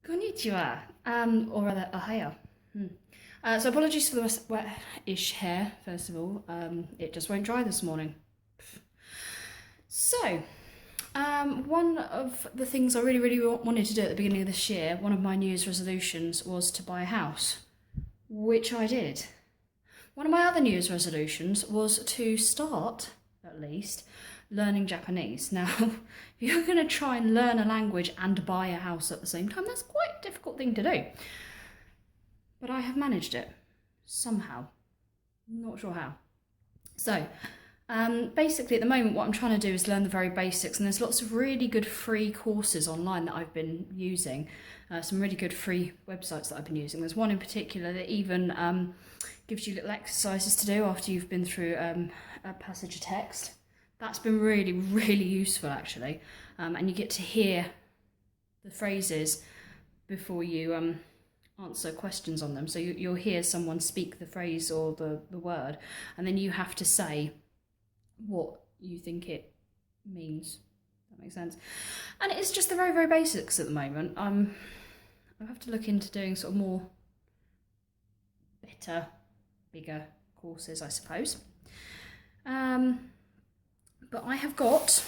Konnichiwa, or rather, ohayo. So apologies for the wet-ish hair, first of all. It just won't dry this morning. So, one of the things I really wanted to do at the beginning of this year, one of my New Year's resolutions was to buy a house, which I did. One of my other New Year's resolutions was to start, at least, learning Japanese. Now, if you're going to try and learn a language and buy a house at the same time, that's quite a difficult thing to do. But I have managed it, somehow. Not sure how. So, basically at the moment what I'm trying to do is learn the very basics, and there's lots of really good free courses online that I've been using, some really good free websites that I've been using. There's one in particular that even gives you little exercises to do after you've been through a passage of text. That's been really useful actually, and you get to hear the phrases before you answer questions on them. So you'll hear someone speak the phrase or the word, and then you have to say what you think it means. That makes sense. And it's just the very basics at the moment. I have to look into doing sort of more better, bigger courses, I suppose. But I have got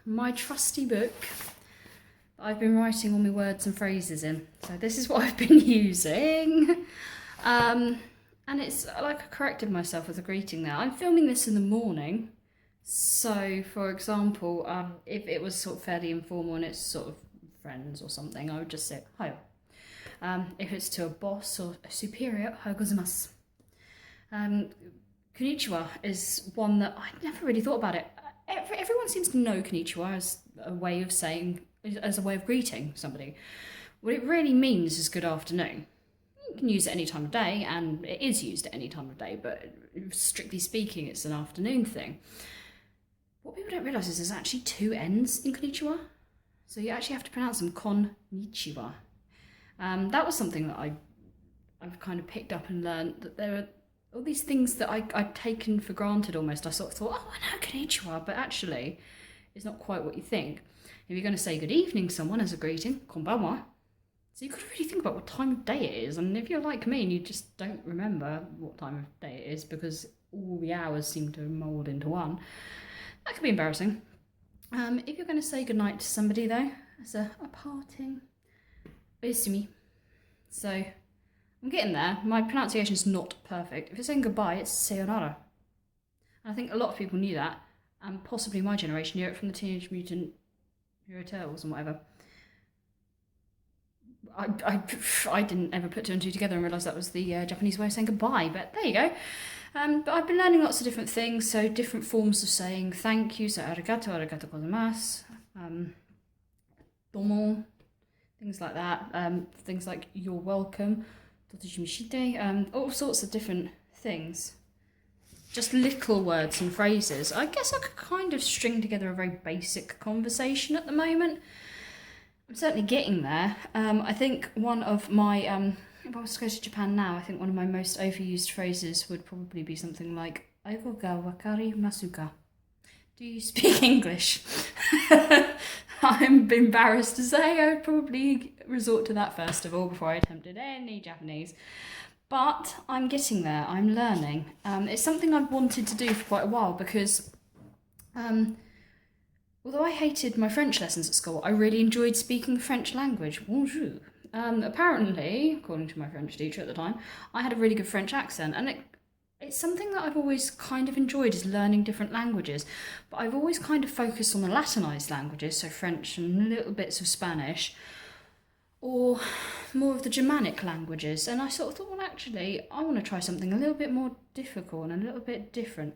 my trusty book that I've been writing all my words and phrases in. So this is what I've been using. And it's like I corrected myself with a greeting there. I'm filming this in the morning. So, for example, if it was sort of fairly informal and it's sort of friends or something, I would just say, hi. If it's to a boss or a superior, ohayou gozaimasu. Konnichiwa is one that I never really thought about it. Everyone seems to know konnichiwa as a way of saying, as a way of greeting somebody. What it really means is good afternoon. You can use it any time of day, and it is used at any time of day, but strictly speaking, it's an afternoon thing. What people don't realise is there's actually two N's in konnichiwa. So you actually have to pronounce them konnichiwa. That was something that I've kind of picked up and learned, that there are all these things that I'd taken for granted almost. I sort of thought, oh, I know konnichiwa, but actually it's not quite what you think. If you're going to say good evening to someone as a greeting, konbanwa, so you've got to really think about what time of day it is. And if you're like me and you just don't remember what time of day it is because all the hours seem to mould into one, that could be embarrassing. If you're going to say goodnight to somebody though, as a parting, oyasumi. So I'm getting there. My pronunciation is not perfect. If you're saying goodbye, it's sayonara. And I think a lot of people knew that, and possibly my generation knew it from the Teenage Mutant Hero Turtles and whatever. I didn't ever put two and two together and realise that was the Japanese way of saying goodbye, but there you go. But I've been learning lots of different things, so different forms of saying thank you, so arigato gozaimasu, domo, things like that, things like you're welcome, all sorts of different things. Just little words and phrases. I guess I could kind of string together a very basic conversation at the moment. I'm certainly getting there. I think one of my, if I was to go to Japan now, I think one of my most overused phrases would probably be something like, Aigo ga wakarimasu ka? Do you speak English? I'm embarrassed to say I would probably resort to that first of all before I attempted any Japanese. But I'm getting there, I'm learning. It's something I've wanted to do for quite a while because although I hated my French lessons at school, I really enjoyed speaking the French language. Bonjour. Apparently, according to my French teacher at the time, I had a really good French accent, and it's something that I've always kind of enjoyed, is learning different languages. But I've always kind of focused on the Latinized languages, so French and little bits of Spanish, or more of the Germanic languages. And I sort of thought, well, actually, I want to try something a little bit more difficult and a little bit different,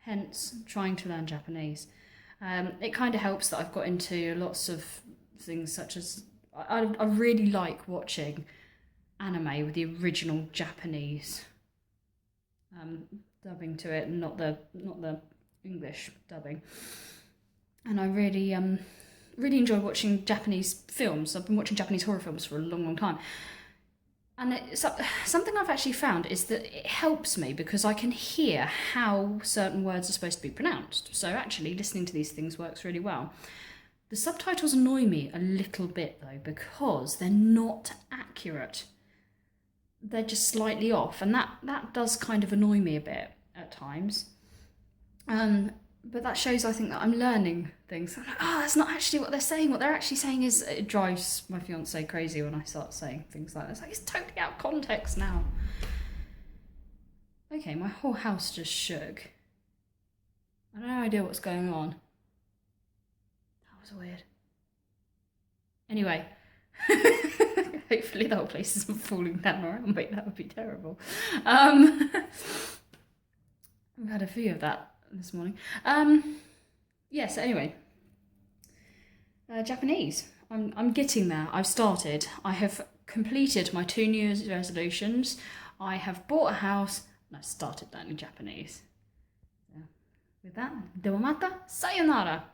hence trying to learn Japanese. It kind of helps that I've got into lots of things such as I really like watching anime with the original Japanese dubbing to it, and not the English dubbing. And I really enjoy watching Japanese films. I've been watching Japanese horror films for a long time. And it's something I've actually found is that it helps me because I can hear how certain words are supposed to be pronounced. So actually listening to these things works really well. The subtitles annoy me a little bit though, because they're not accurate. They're just slightly off, and that does kind of annoy me a bit at times. But that shows, I think, that I'm learning things. I'm like, oh, that's not actually what they're saying. What they're actually saying is, it drives my fiance crazy when I start saying things like that. It's like, it's totally out of context now. Okay, my whole house just shook. I have no idea what's going on. That was weird. Anyway, hopefully the whole place isn't falling down around me. That would be terrible. I've had a few of that this morning. Yes. Anyway, Japanese. I'm getting there. I've started. I have completed my 2 New Year's resolutions. I have bought a house and I've started learning Japanese. So, with that, dewamata, sayonara.